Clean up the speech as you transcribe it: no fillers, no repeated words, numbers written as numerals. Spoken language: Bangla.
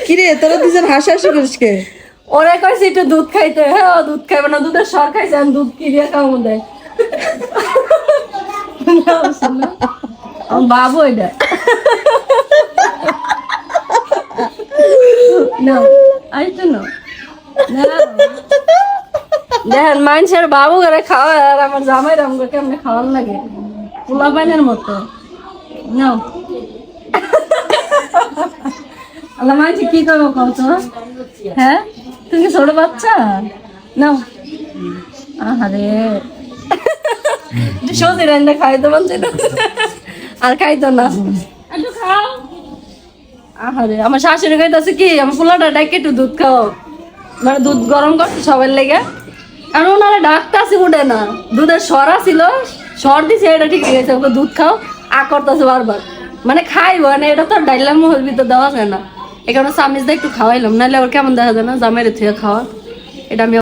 কিরে তোরা দুজন হাসাহাসি করিস কে? ওরা কইছে একটু দুধ খাইতে, হ্যাঁ ও দুধ খাইবে না, দুধের সর খাইছে, আমি দুধ কি দিয়ে খাওয়াবো দেয়। বাবু এটা না আইতো না দেখেন মানুষের বাবু করে খাওয়া আর আমার জামাই রাম করে কেমনে খাওয়ার লাগে পোলা পাইনের মতো না। আল্লাহ মানছি কি করবো কত? হ্যাঁ তুমি ছোট বাচ্চা নাও। আহারে সত্যি রান্না খাইতে পারছি না আর খাইতো না। আহারে আমার শাশুড়ি খাইতেছে কি আমার পোলাটা ডাকে একটু দুধ খাও, মানে দুধ গরম করছে সবার লেগে, আর ওনারা ডাকতেছে উঠে না, দুধের সরা ছিল সর দিছে এটা ঠিক আছে, ওকে দুধ খাও আ করতেছে বারবার, মানে খাইব না এটা তো ডাইলার মহল ভিতর দেওয়া যায় না, এখানে চামিচ দিয়ে একটু খাওয়াইলাম, নাহলে ওর কেমন দেখা যায় না জামাইরে থুয়ে খাওয়া, এটা আমি